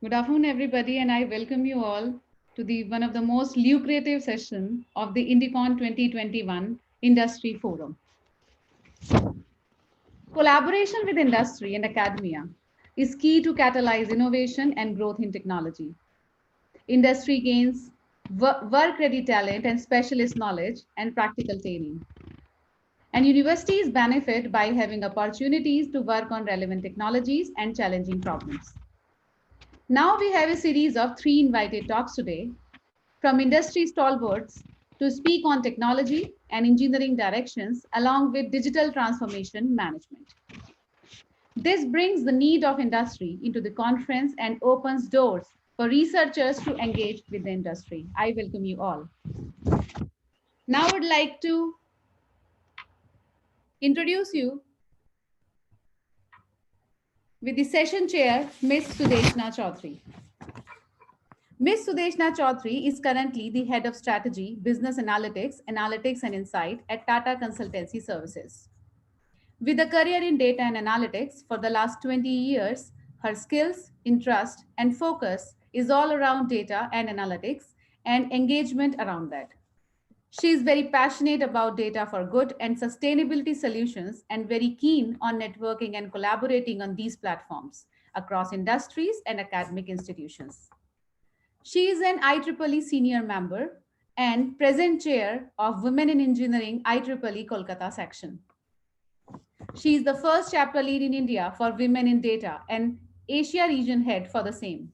Good afternoon, everybody, and I welcome you all to the one of the most lucrative session of the INDICON 2021 Industry Forum. Collaboration with industry and academia is key to catalyze innovation and growth in technology. Industry gains work-ready talent and specialist knowledge and practical training. And universities benefit by having opportunities to work on relevant technologies and challenging problems. Now we have a series of 3 invited talks today, from industry stalwarts to speak on technology and engineering directions along with digital transformation management. This brings the need of industry into the conference and opens doors for researchers to engage with the industry. I welcome you all. Now I would like to introduce you with the session chair, Ms. Sudeshna Chaudhary. Ms. Sudeshna Chaudhary is currently the Head of Strategy, Business Analytics and Insight at Tata Consultancy Services. With a career in data and analytics for the last 20 years, her skills, interest, and focus is all around data and analytics and engagement around that. She is very passionate about data for good and sustainability solutions and very keen on networking and collaborating on these platforms across industries and academic institutions. She is an IEEE senior member and present chair of Women in Engineering IEEE Kolkata section. She is the first chapter lead in India for Women in Data and Asia region head for the same.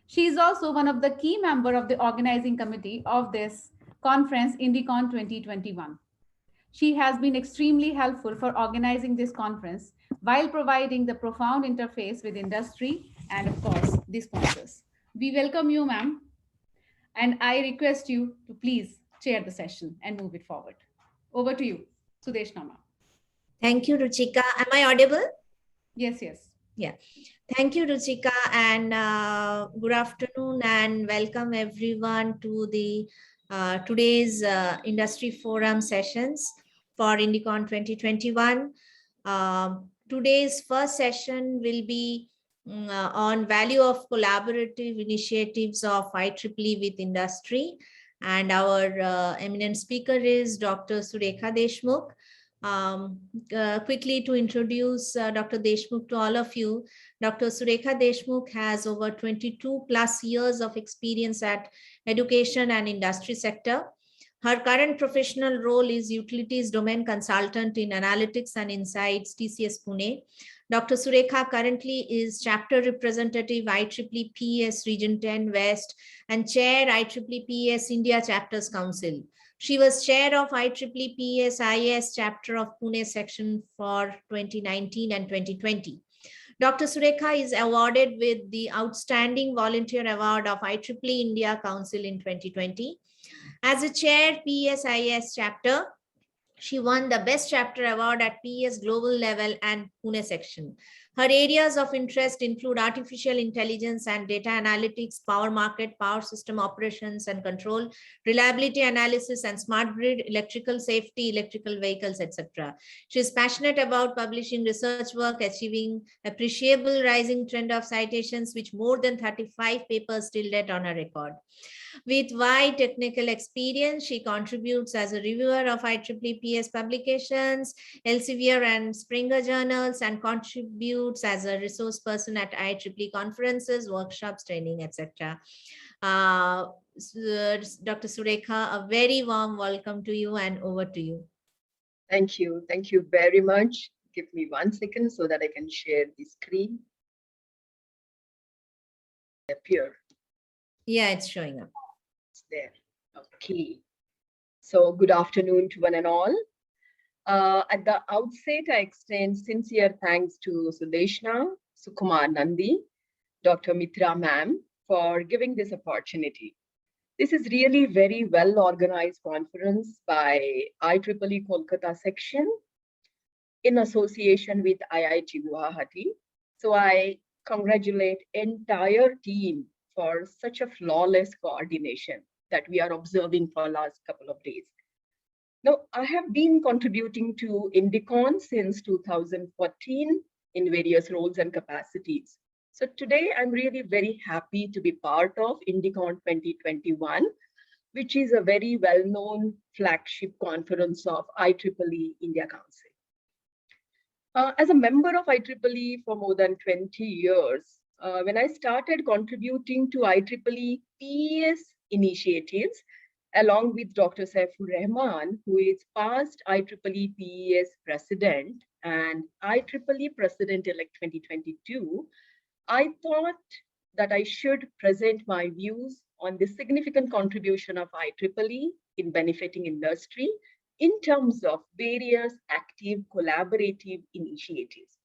She is also one of the key members of the organizing committee of this conference, INDICON 2021. She has been extremely helpful for organizing this conference while providing the profound interface with industry and, of course, the sponsors. We welcome you, ma'am, and I request you to please chair the session and move it forward. Over to you, Sudeshna ma'am. Thank you, Ruchika. Am I audible? Yes, yes. Yeah. Thank you, Ruchika, and good afternoon and welcome everyone to the today's industry forum sessions for INDICON 2021. Today's first session will be on value of collaborative initiatives of IEEE with industry, and our eminent speaker is Dr. Surekha Deshmukh. Quickly to introduce Dr. Deshmukh to all of you, Dr. Surekha Deshmukh has over 22 plus years of experience at education and industry sector. Her current professional role is Utilities Domain Consultant in Analytics and Insights, TCS Pune. Dr. Surekha currently is Chapter Representative IEEE PES Region 10 West and Chair IEEE PES India Chapters Council. She was chair of IEEE PES IS chapter of Pune section for 2019 and 2020. Dr. Surekha is awarded with the Outstanding Volunteer Award of IEEE India Council in 2020. As a chair PES IS chapter, she won the Best Chapter Award at PES Global Level and Pune section. Her areas of interest include artificial intelligence and data analytics, power market, power system operations and control, reliability analysis and smart grid, electrical safety, electrical vehicles, etc. She is passionate about publishing research work, achieving appreciable rising trend of citations, which more than 35 papers till date on her record. With wide technical experience, she contributes as a reviewer of IEEE PES publications, Elsevier and Springer journals, and contributes as a resource person at IEEE conferences, workshops, training, etc. Dr. Surekha, a very warm welcome to you and over to you. Thank you. Thank you very much. Give me 1 second so that I can share the screen. Appear. Yeah, it's showing up. It's there. Okay. So good afternoon to one and all. At the outset, I extend sincere thanks to Sudeshna, Sukumar Nandi, Dr. Mitra ma'am for giving this opportunity. This is really very well organized conference by IEEE Kolkata section in association with IIT Guwahati. So I congratulate entire team for such a flawless coordination that we are observing for last couple of days. Now, I have been contributing to INDICON since 2014 in various roles and capacities. So today I'm really very happy to be part of INDICON 2021, which is a very well-known flagship conference of IEEE India Council. As a member of IEEE for more than 20 years, when I started contributing to IEEE PES initiatives, along with Dr. Saifur Rahman, who is past IEEE PES president and IEEE president-elect 2022, I thought that I should present my views on the significant contribution of IEEE in benefiting industry in terms of various active collaborative initiatives.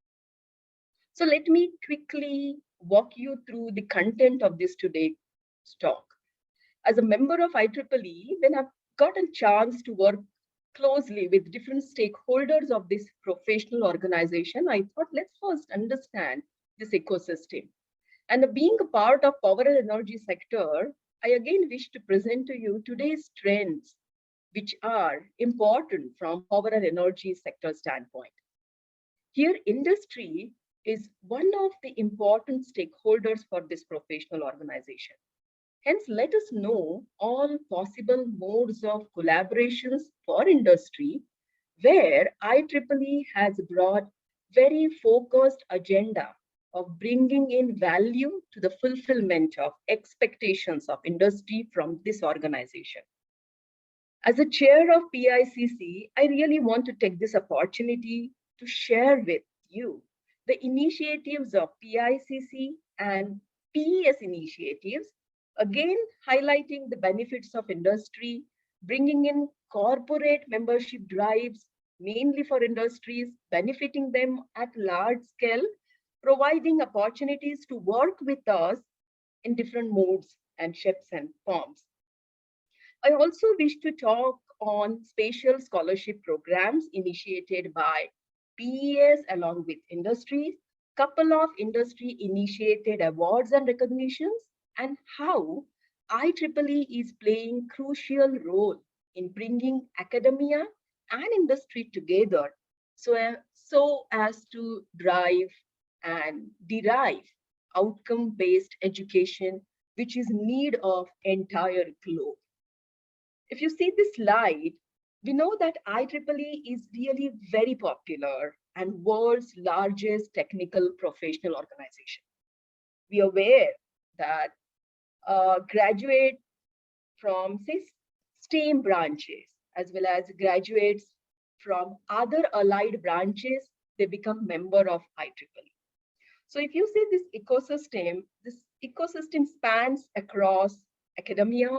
So let me quickly walk you through the content of this today's talk. As a member of IEEE, when I've got a chance to work closely with different stakeholders of this professional organization, I thought let's first understand this ecosystem. And being a part of power and energy sector, I again wish to present to you today's trends, which are important from power and energy sector standpoint. Here, industry is one of the important stakeholders for this professional organization. Hence, let us know all possible modes of collaborations for industry where IEEE has brought very focused agenda of bringing in value to the fulfillment of expectations of industry from this organization. As a chair of PICC, I really want to take this opportunity to share with you the initiatives of PICC and PES initiatives, again highlighting the benefits of industry, bringing in corporate membership drives, mainly for industries, benefiting them at large scale, providing opportunities to work with us in different modes and shapes and forms. I also wish to talk on spatial scholarship programs initiated by PES along with industries, couple of industry initiated awards and recognitions, and how IEEE is playing crucial role in bringing academia and industry together so as to drive and derive outcome-based education, which is need of entire globe. If you see this slide, we know that IEEE is really very popular and world's largest technical professional organization. We are aware that graduate from say STEAM branches as well as graduates from other allied branches, they become member of IEEE. So if you see this ecosystem spans across academia,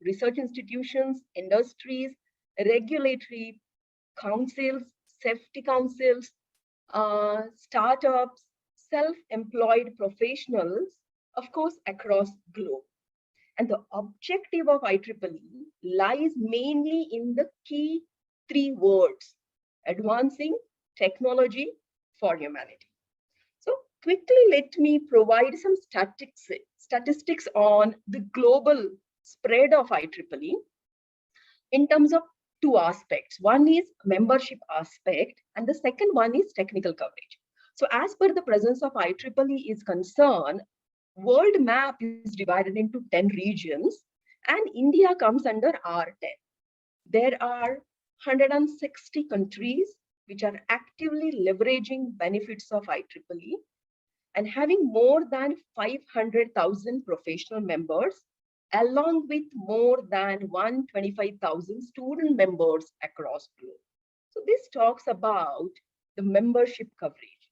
research institutions, industries, regulatory councils, safety councils, startups, self-employed professionals, of course, across globe. And the objective of IEEE lies mainly in the key three words: advancing technology for humanity. So quickly, let me provide some statistics on the global spread of IEEE in terms of two aspects. One is membership aspect, and the second one is technical coverage. So as per the presence of IEEE is concerned, world map is divided into 10 regions, and India comes under R10. There are 160 countries which are actively leveraging benefits of IEEE and having more than 500,000 professional members, along with more than 125,000 student members across globe. So this talks about the membership coverage.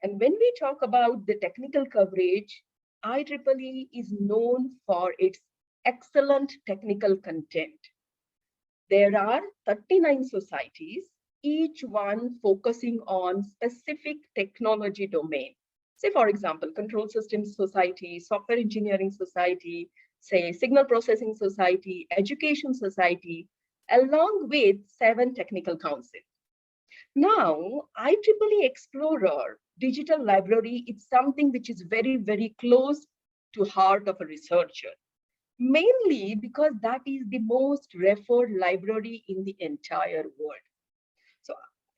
And when we talk about the technical coverage, IEEE is known for its excellent technical content. There are 39 societies, each one focusing on specific technology domain. Say, for example, Control Systems Society, Software Engineering Society, say, Signal Processing Society, Education Society, along with 7 technical councils. Now, IEEE Explorer digital library is something which is very, very close to heart of a researcher, mainly because that is the most referred library in the entire world. So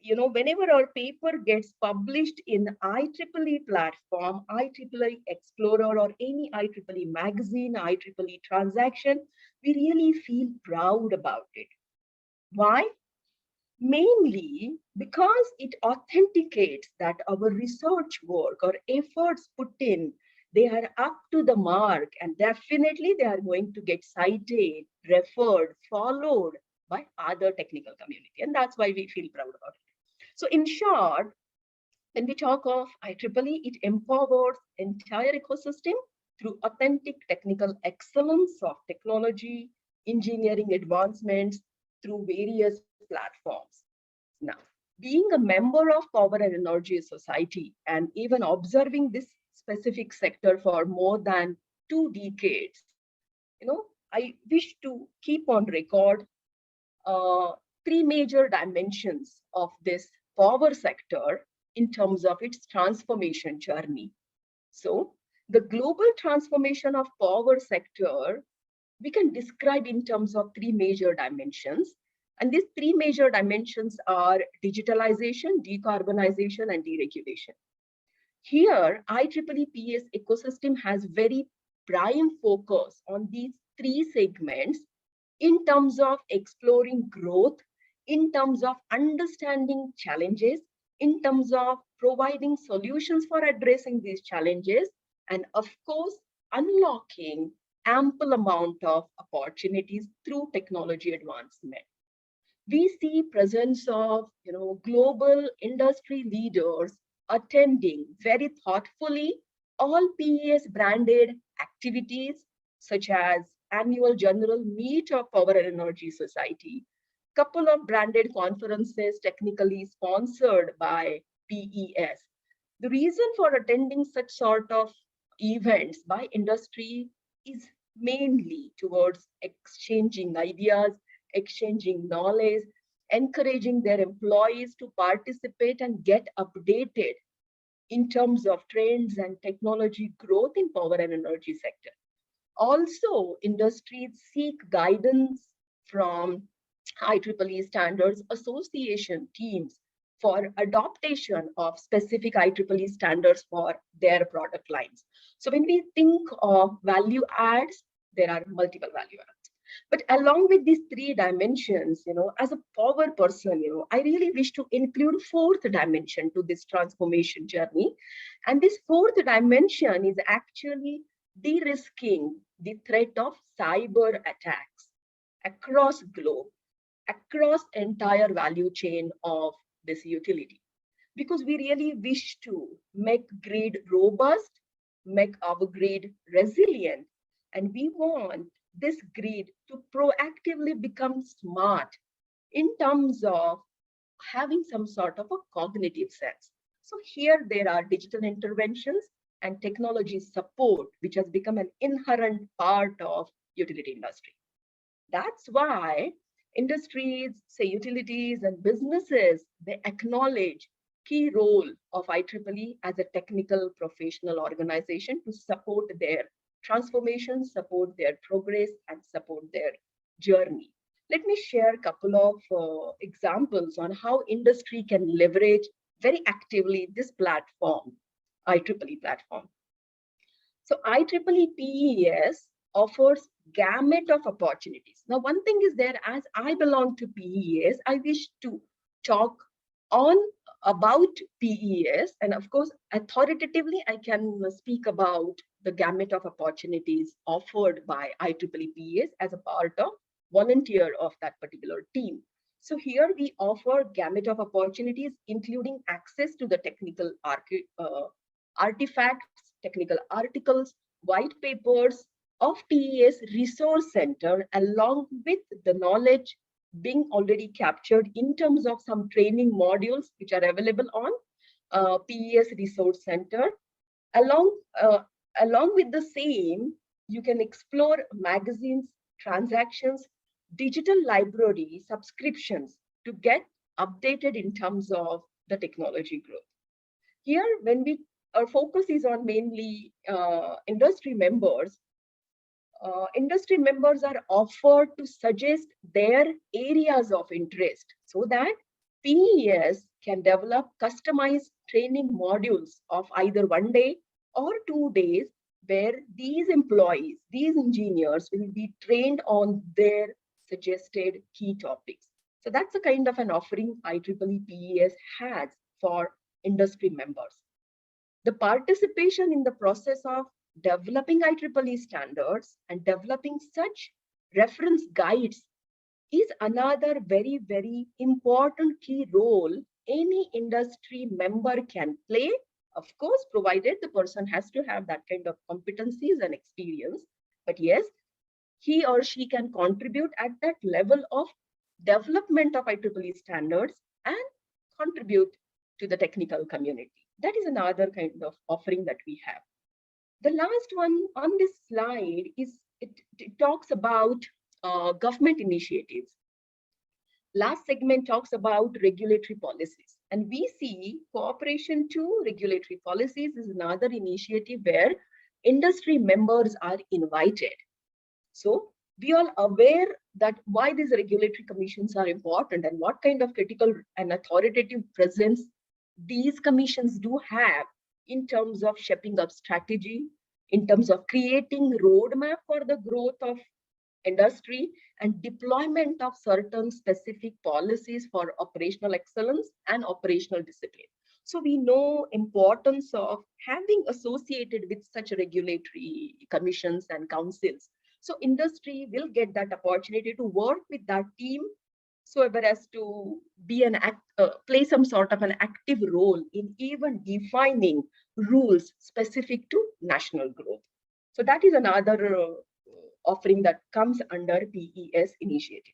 whenever our paper gets published in IEEE platform, IEEE Explorer, or any IEEE magazine, IEEE transaction, we really feel proud about it. Why? Mainly because it authenticates that our research work or efforts put in, they are up to the mark, and definitely they are going to get cited, referred, followed by other technical community. And that's why we feel proud about it. So in short, when we talk of IEEE, it empowers entire ecosystem through authentic technical excellence of technology, engineering advancements through various platforms. Now, being a member of Power and Energy Society and even observing this specific sector for more than 2 decades, I wish to keep on record uh, three major dimensions of this power sector in terms of its transformation journey. So, the global transformation of power sector we can describe in terms of three major dimensions. And these three major dimensions are digitalization, decarbonization, and deregulation. Here, IEEE ecosystem has very prime focus on these three segments in terms of exploring growth, in terms of understanding challenges, in terms of providing solutions for addressing these challenges, and of course, unlocking ample amount of opportunities through technology advancement. We see presence of global industry leaders attending very thoughtfully all PES branded activities such as annual general meet of Power and Energy Society, couple of branded conferences technically sponsored by PES. The reason for attending such sort of events by industry is mainly towards exchanging ideas, exchanging knowledge, encouraging their employees to participate and get updated in terms of trends and technology growth in power and energy sector. Also, industries seek guidance from IEEE Standards Association teams for adaptation of specific IEEE standards for their product lines. So when we think of value adds, there are multiple value adds. But along with these three dimensions, as a power person, I really wish to include fourth dimension to this transformation journey. And this fourth dimension is actually de-risking the threat of cyber attacks across globe, across entire value chain of this utility. Because we really wish to make grid robust, make our grid resilient, and we want this grid to proactively become smart in terms of having some sort of a cognitive sense. So here there are digital interventions and technology support, which has become an inherent part of utility industry. That's why industries, say utilities and businesses, they acknowledge key role of IEEE as a technical professional organization to support their transformation, support their progress, and support their journey. Let me share a couple of examples on how industry can leverage very actively this platform, IEEE platform. So IEEE PES offers gamut of opportunities. Now, one thing is there, as I belong to PES, I wish to talk on about PES, and of course, authoritatively, I can speak about the gamut of opportunities offered by IEEE PES as a part of volunteer of that particular team. So here we offer gamut of opportunities, including access to the technical artifacts, technical articles, white papers of PES Resource Center, along with the knowledge being already captured in terms of some training modules which are available on PES Resource Center. Along with the same, you can explore magazines, transactions, digital library subscriptions to get updated in terms of the technology growth. Here, when our focus is on mainly industry members are offered to suggest their areas of interest so that PES can develop customized training modules of either 1 day or 2 days, where these employees, these engineers will be trained on their suggested key topics. So that's the kind of an offering IEEE PES has for industry members. The participation in the process of developing IEEE standards and developing such reference guides is another very, very important key role any industry member can play. Of course, provided the person has to have that kind of competencies and experience. But yes, he or she can contribute at that level of development of IEEE standards and contribute to the technical community. That is another kind of offering that we have. The last one on this slide is it talks about government initiatives. Last segment talks about regulatory policies, and we see cooperation to regulatory policies is another initiative where industry members are invited. So we are aware that why these regulatory commissions are important and what kind of critical and authoritative presence these commissions do have in terms of shaping up strategy, in terms of creating roadmap for the growth of industry and deployment of certain specific policies for operational excellence and operational discipline. So we know importance of having associated with such regulatory commissions and councils. So industry will get that opportunity to work with that team so as to be play some sort of an active role in even defining rules specific to national growth. So that is another offering that comes under PES initiative.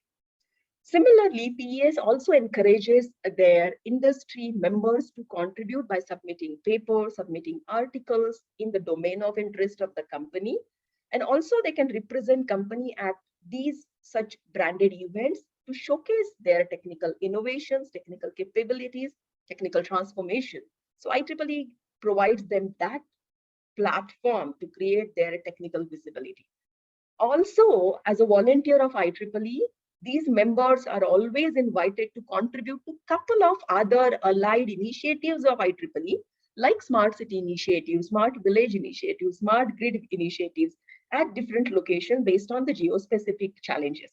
Similarly, PES also encourages their industry members to contribute by submitting papers, submitting articles in the domain of interest of the company. And also they can represent company at these such branded events to showcase their technical innovations, technical capabilities, technical transformation. So IEEE provides them that platform to create their technical visibility. Also, as a volunteer of IEEE, these members are always invited to contribute to a couple of other allied initiatives of IEEE, like smart city initiatives, smart village initiatives, smart grid initiatives at different locations based on the geo-specific challenges.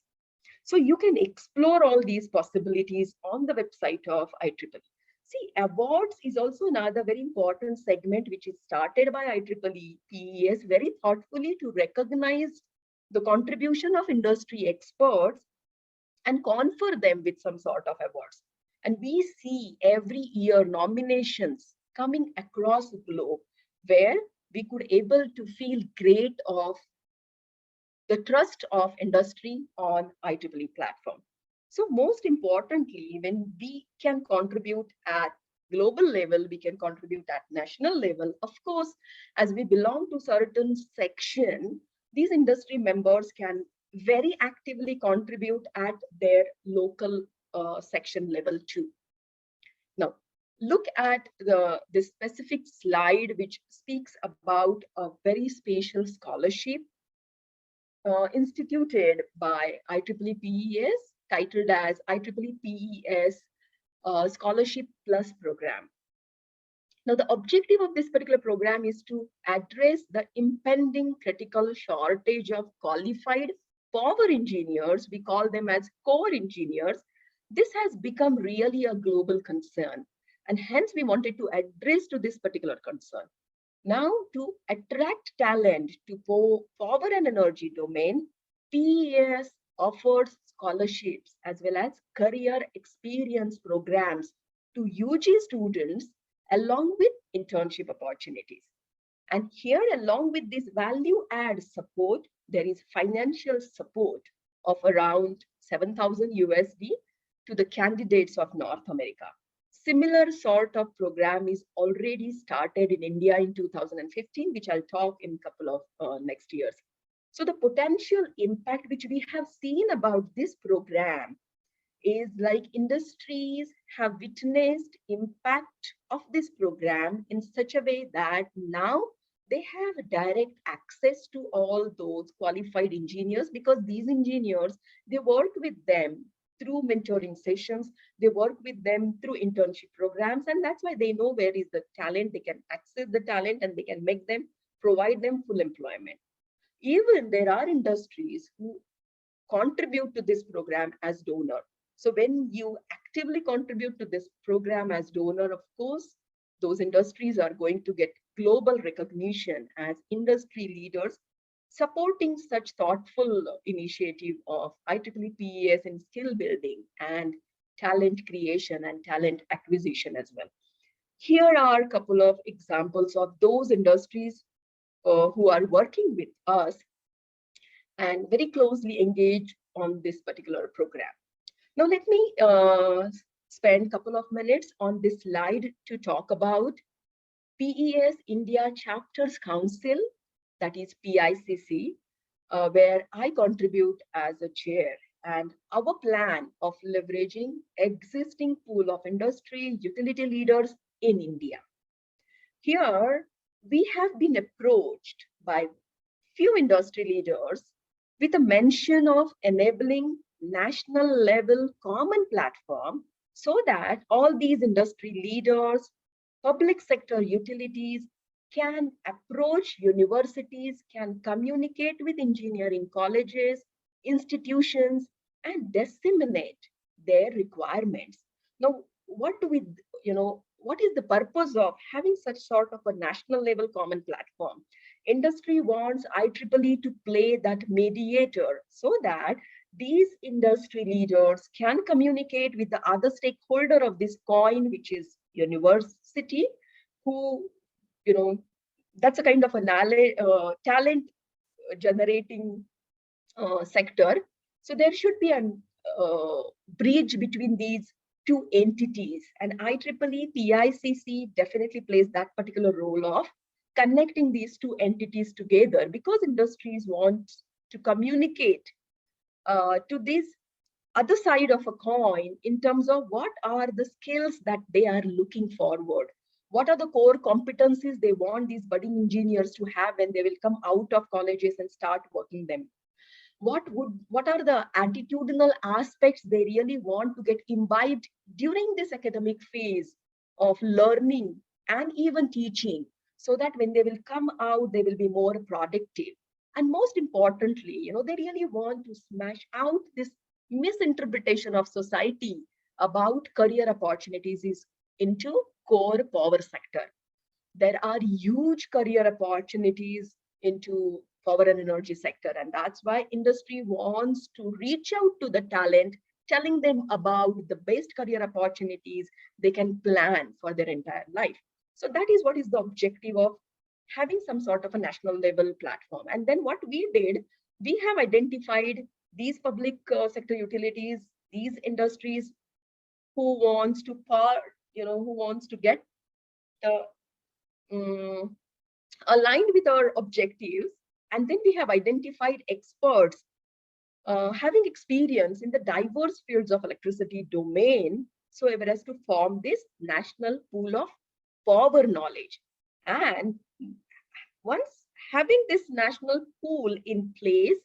So you can explore all these possibilities on the website of IEEE. See, awards is also another very important segment which is started by IEEE PES very thoughtfully to recognize the contribution of industry experts and confer them with some sort of awards. And we see every year nominations coming across the globe where we could able to feel great of the trust of industry on IEEE platform. So most importantly, when we can contribute at global level, we can contribute at national level. Of course, as we belong to certain section, these industry members can very actively contribute at their local section level too. Now, look at the specific slide which speaks about a very special scholarship instituted by IEEE PES, titled as IEEE PES Scholarship Plus Program. Now, the objective of this particular program is to address the impending critical shortage of qualified power engineers. We call them as core engineers. This has become really a global concern, and hence we wanted to address to this particular concern. Now, to attract talent to power and energy domain, PES offers scholarships as well as career experience programs to UG students along with internship opportunities. And here, along with this value add support, there is financial support of around 7,000 USD to the candidates of North America. Similar sort of program is already started in India in 2015, which I'll talk in a couple of next years. So the potential impact which we have seen about this program is like industries have witnessed impact of this program in such a way that now they have direct access to all those qualified engineers, because these engineers, they work with them through mentoring sessions. They work with them through internship programs, and that's why they know where is the talent. They can access the talent and they can make them, provide them full employment. Even there are industries who contribute to this program as donor. So when you actively contribute to this program as donor, of course, those industries are going to get global recognition as industry leaders supporting such thoughtful initiative of IEEE PES in skill building and talent creation and talent acquisition as well. Here are a couple of examples of those industries who are working with us and very closely engaged on this particular program. Now, let me spend a couple of minutes on this slide to talk about PES India Chapters Council, that is PICC, where I contribute as a chair, and our plan of leveraging existing pool of industry utility leaders in India. Here, we have been approached by few industry leaders with a mention of enabling national level common platform so that all these industry leaders, public sector utilities can approach universities, can communicate with engineering colleges, institutions, and disseminate their requirements. Now, what do we, what is the purpose of having such sort of a national level common platform? Industry wants IEEE to play that mediator so that these industry leaders can communicate with the other stakeholder of this coin, which is university, who, that's a kind of a talent generating sector. So there should be a bridge between these two entities, and IEEE PICC definitely plays that particular role of connecting these two entities together, because industries want to communicate to this other side of a coin in terms of what are the skills that they are looking forward. What are the core competencies they want these budding engineers to have when they will come out of colleges and start working them? What are the attitudinal aspects they really want to get imbibed during this academic phase of learning and even teaching, so that when they will come out, they will be more productive. And most importantly, they really want to smash out this misinterpretation of society about career opportunities is into core power sector. There are huge career opportunities into power and energy sector, and that's why industry wants to reach out to the talent, telling them about the best career opportunities they can plan for their entire life. So that is what is the objective of having some sort of a national level platform. And then what we did, we have identified these public sector utilities, these industries who wants to get aligned with our objectives. And then we have identified experts having experience in the diverse fields of electricity domain, so as to form this national pool of power knowledge. And once having this national pool in place,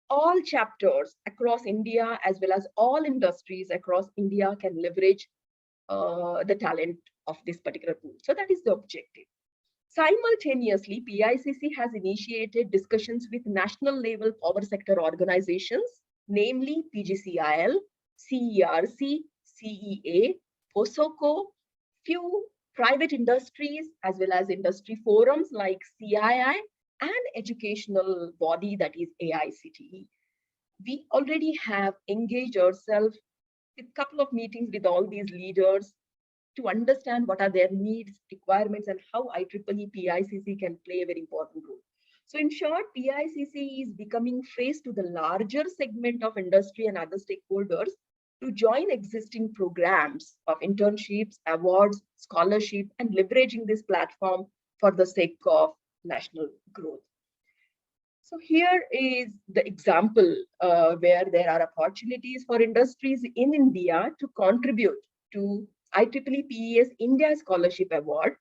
all chapters across India as well as all industries across India can leverage the talent of this particular pool. So that is the objective. Simultaneously, PICC has initiated discussions with national level power sector organizations, namely PGCIL, CERC, CEA, POSOCO, few private industries, as well as industry forums like CII, and educational body that is AICTE. We already have engaged ourselves with a couple of meetings with all these leaders to understand what are their needs, requirements, and how IEEE PICC can play a very important role. So in short, PICC is becoming face to the larger segment of industry and other stakeholders to join existing programs of internships, awards, scholarship, and leveraging this platform for the sake of national growth. So here is the example where there are opportunities for industries in India to contribute to IEEE PES India Scholarship Award.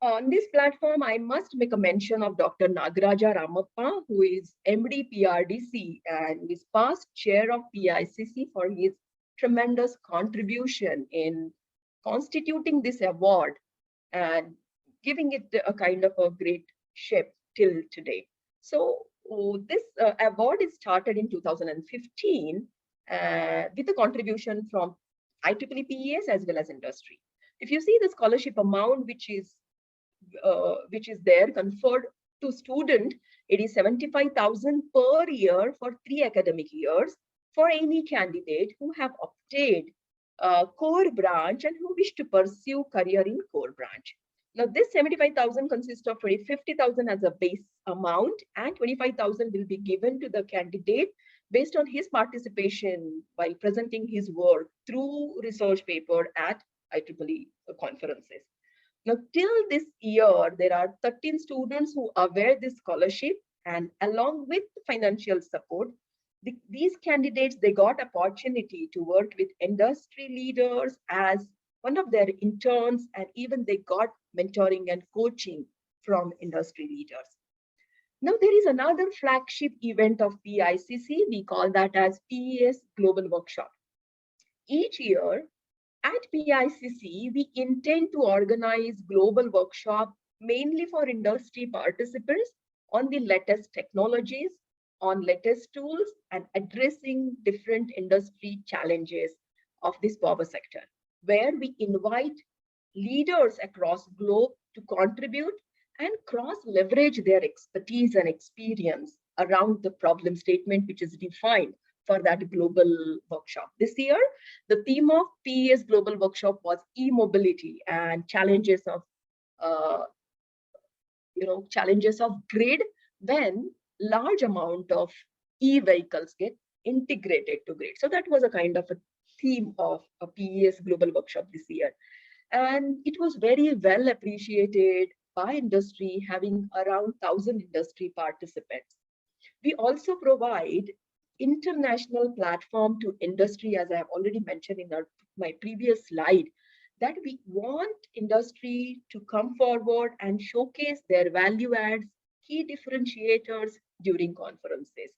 On this platform, I must make a mention of Dr. Nagaraja Ramappa, who is MD PRDC and is past chair of PICC for his tremendous contribution in constituting this award and giving it a kind of a great shape till today. So this award is started in 2015 with a contribution from IEEE PES as well as industry. If you see the scholarship amount, which is there conferred to student, it is 75,000 per year for 3 academic years for any candidate who have obtained core branch and who wish to pursue career in core branch. Now this 75,000 consists of 50,000 as a base amount and 25,000 will be given to the candidate based on his participation by presenting his work through research paper at IEEE conferences. Now, till this year, there are 13 students who award this scholarship, and along with financial support, these candidates, they got opportunity to work with industry leaders as one of their interns, and even they got mentoring and coaching from industry leaders. Now, there is another flagship event of PICC. We call that as PES Global Workshop. Each year, at PICC, we intend to organize global workshop mainly for industry participants on the latest technologies, on latest tools, and addressing different industry challenges of this power sector, where we invite leaders across globe to contribute and cross-leverage their expertise and experience around the problem statement which is defined for that global workshop. This year, the theme of PES Global Workshop was e-mobility and challenges of, challenges of grid when large amount of e-vehicles get integrated to grid. So that was a kind of a theme of a PES Global Workshop this year. And it was very well appreciated by industry, having around 1,000 industry participants. We also provide international platform to industry, as I have already mentioned in my previous slide, that we want industry to come forward and showcase their value adds, key differentiators during conferences.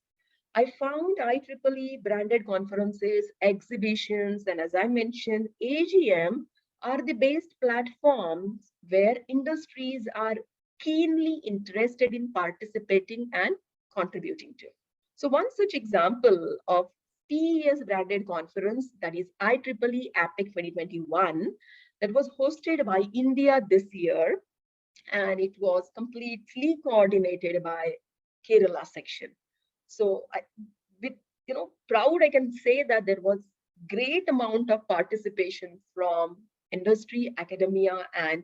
I found IEEE branded conferences, exhibitions, and as I mentioned, AGM are the best platforms where industries are keenly interested in participating and contributing to. So one such example of PES branded conference, that is IEEE APEC 2021, that was hosted by India this year, and it was completely coordinated by Kerala section. So with proud, I can say that there was great amount of participation from industry, academia, and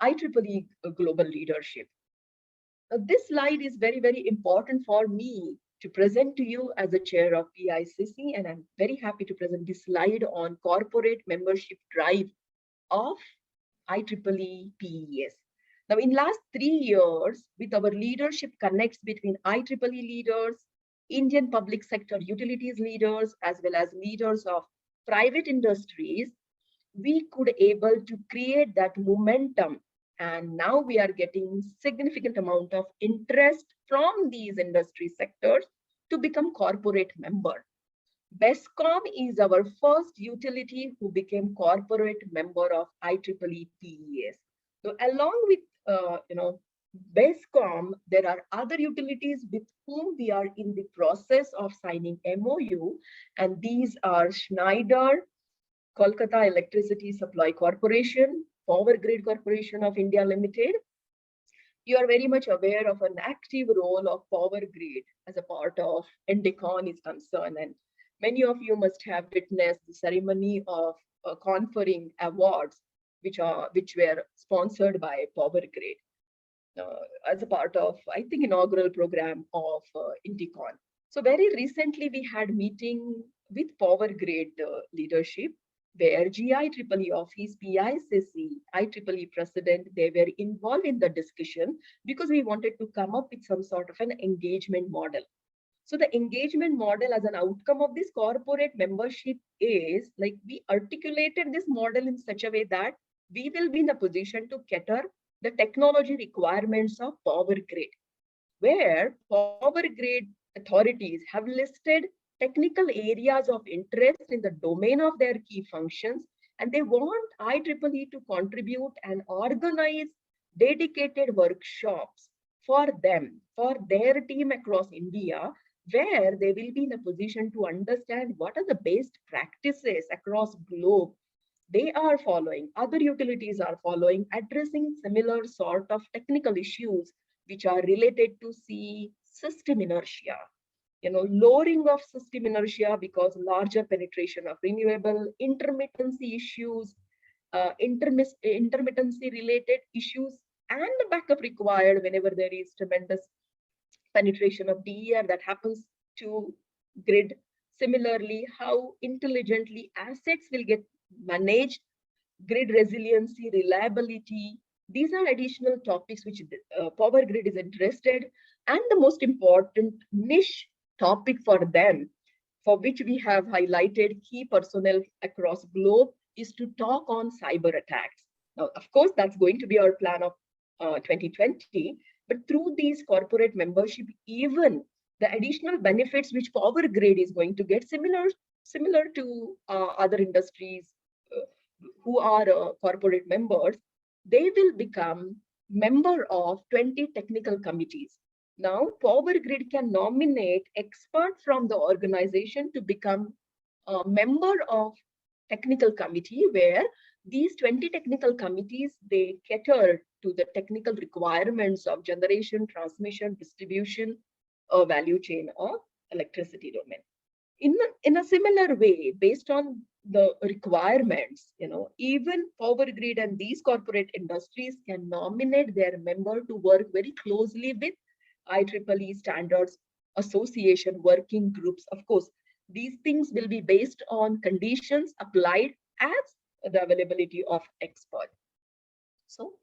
IEEE global leadership. Now, this slide is very, very important for me to present to you as a chair of PICC, and I'm very happy to present this slide on corporate membership drive of IEEE PES. Now, in last 3 years, with our leadership connects between IEEE leaders, Indian public sector utilities leaders, as well as leaders of private industries, we could able to create that momentum. And now we are getting significant amount of interest from these industry sectors to become corporate member. BESCOM is our first utility who became corporate member of IEEE PES. So along with BESCOM, there are other utilities with whom we are in the process of signing MOU, and these are Schneider, Kolkata Electricity Supply Corporation, Power Grid Corporation of India Limited. You are very much aware of an active role of Power Grid as a part of INDICON is concerned, and many of you must have witnessed the ceremony of conferring awards, which were sponsored by Power Grid as a part of, I think, inaugural program of INDICON. So very recently we had meeting with Power Grid leadership, where GIEEE office, PICC, IEEE president, they were involved in the discussion because we wanted to come up with some sort of an engagement model. So the engagement model as an outcome of this corporate membership is like we articulated this model in such a way that we will be in a position to cater the technology requirements of power grid, where power grid authorities have listed technical areas of interest in the domain of their key functions, and they want IEEE to contribute and organize dedicated workshops for them, for their team across India, where they will be in a position to understand what are the best practices across globe they are following, other utilities are following, addressing similar sort of technical issues which are related to see system inertia, lowering of system inertia because larger penetration of renewable, intermittency issues, intermittency related issues, and the backup required whenever there is tremendous penetration of DER that happens to grid. Similarly, how intelligently assets will get managed, grid resiliency, reliability. These are additional topics which Power Grid is interested, and the most important niche topic for them, for which we have highlighted key personnel across globe, is to talk on cyber attacks. Now, of course, that's going to be our plan of 2020, but through these corporate membership, even the additional benefits which Power Grid is going to get, similar to other industries who are corporate members, they will become member of 20 technical committees. Now, Power Grid can nominate experts from the organization to become a member of technical committee, where these 20 technical committees, they cater to the technical requirements of generation, transmission, distribution, value chain of electricity domain. In a similar way, based on the requirements, even Power Grid and these corporate industries can nominate their member to work very closely with IEEE Standards Association working groups. Of course, these things will be based on conditions applied as the availability of experts. So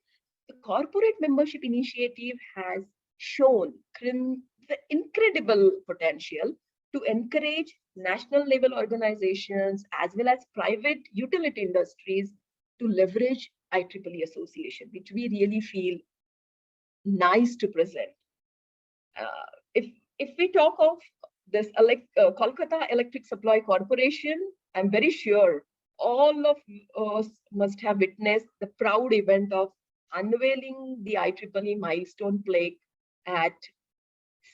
the corporate membership initiative has shown the incredible potential to encourage national level organizations as well as private utility industries to leverage IEEE association, which we really feel nice to present. If we talk of this Kolkata Electric Supply Corporation, I'm very sure all of us must have witnessed the proud event of unveiling the IEEE milestone plaque at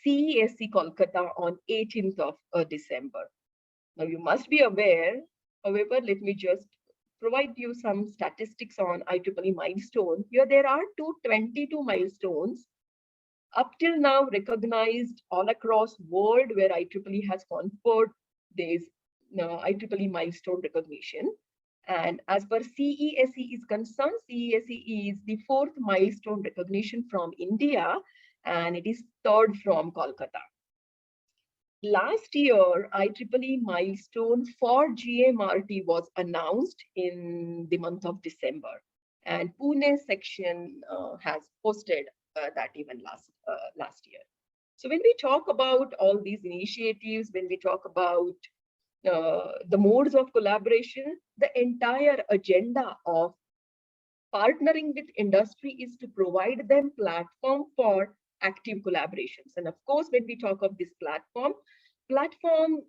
CESC Kolkata on 18th of December. Now you must be aware, however, let me just provide you some statistics on IEEE milestone. Here there are 222 milestones up till now recognized all across world where IEEE has conferred this IEEE milestone recognition. And as per CESE is concerned, CESE is the 4th milestone recognition from India, and it is 3rd from Kolkata. Last year, IEEE milestone for GMRT was announced in the month of December, and Pune section has hosted that event last year. So when we talk about all these initiatives, when we talk about the modes of collaboration, the entire agenda of partnering with industry is to provide them platform for active collaborations. And of course, when we talk of this platform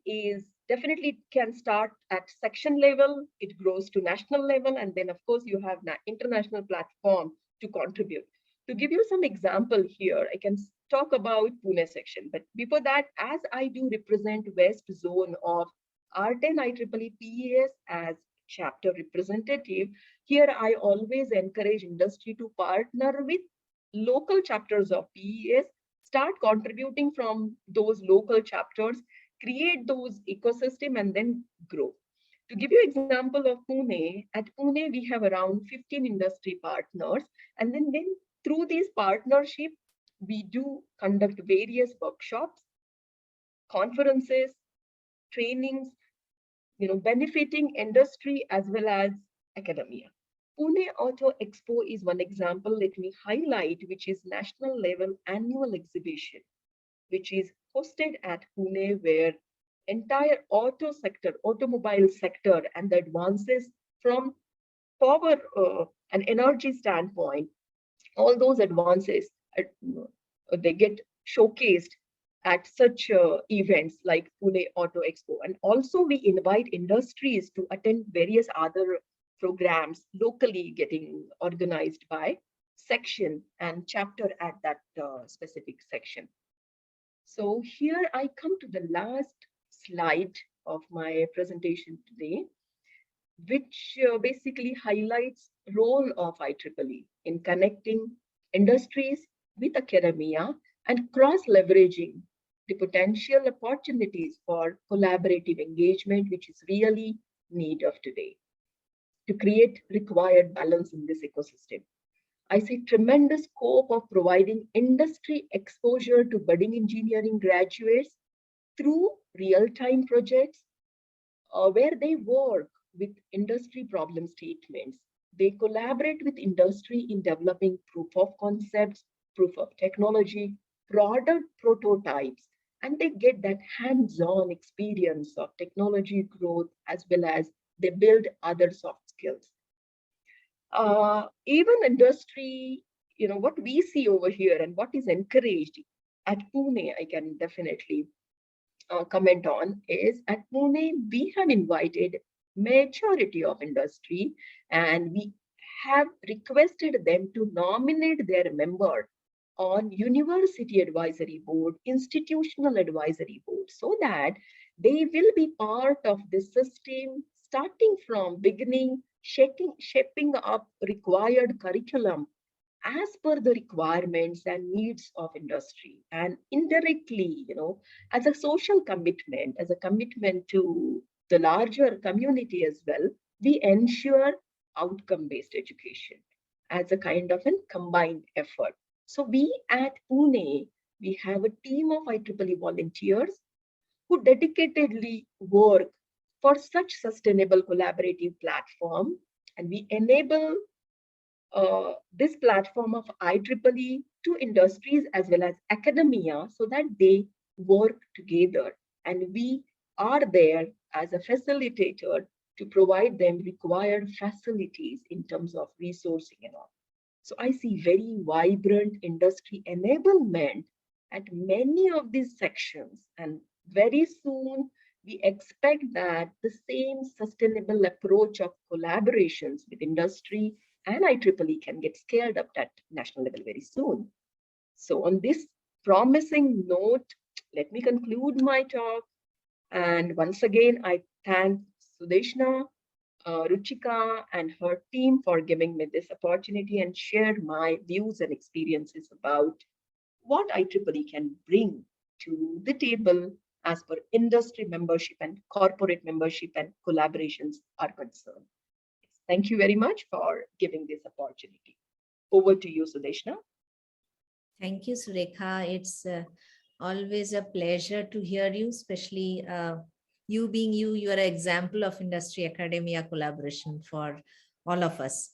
is definitely can start at section level, it grows to national level, and then of course you have international platform to contribute. To give you some example here, I can talk about Pune section, but before that, as I do represent West Zone of R10 IEEE PES as chapter representative, here I always encourage industry to partner with local chapters of PES, start contributing from those local chapters, create those ecosystem, and then grow. To give you example of Pune, at Pune we have around 15 industry partners, and then through these partnerships, we do conduct various workshops, conferences, trainings, benefiting industry as well as academia. Pune Auto Expo is one example, let me highlight, which is national level annual exhibition, which is hosted at Pune, where entire automobile sector and the advances from power and energy standpoint all those advances, they get showcased at such events like Pune Auto Expo. And also we invite industries to attend various other programs locally getting organized by section and chapter at that specific section. So here I come to the last slide of my presentation today, which basically highlights role of IEEE in connecting industries with academia and cross-leveraging the potential opportunities for collaborative engagement, which is really need of today to create required balance in this ecosystem. I see tremendous scope of providing industry exposure to budding engineering graduates through real-time projects where they work with industry problem statements. They collaborate with industry in developing proof of concepts, proof of technology, product prototypes, and they get that hands-on experience of technology growth as well as they build other soft skills. Even industry, what we see over here and what is encouraged at Pune, I can definitely comment on is at Pune, we have invited majority of industry and we have requested them to nominate their member on university advisory board, institutional advisory board, so that they will be part of the system starting from beginning, shaping up required curriculum as per the requirements and needs of industry, and indirectly, as a social commitment, as a commitment to the larger community as well, we ensure outcome-based education as a kind of a combined effort. So we at Pune, we have a team of IEEE volunteers who dedicatedly work for such sustainable collaborative platform, and we enable this platform of IEEE to industries as well as academia so that they work together. And we are there as a facilitator to provide them required facilities in terms of resourcing and all. So I see very vibrant industry enablement at many of these sections. And very soon, we expect that the same sustainable approach of collaborations with industry and IEEE can get scaled up at national level very soon. So on this promising note, let me conclude my talk. And once again, I thank Sudeshna, Ruchika, and her team for giving me this opportunity and share my views and experiences about what IEEE can bring to the table as per industry membership and corporate membership and collaborations are concerned. Thank you very much for giving this opportunity. Over to you, Sudeshna. Thank you, Surekha. It's always a pleasure to hear you, especially you being you are an example of industry academia collaboration for all of us.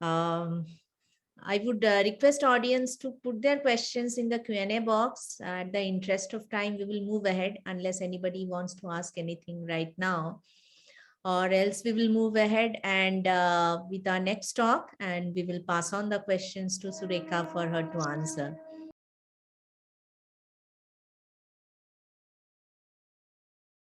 I would request audience to put their questions in the Q&A box. At the interest of time, we will move ahead unless anybody wants to ask anything right now, or else we will move ahead and with our next talk, and we will pass on the questions to Surekha for her to answer.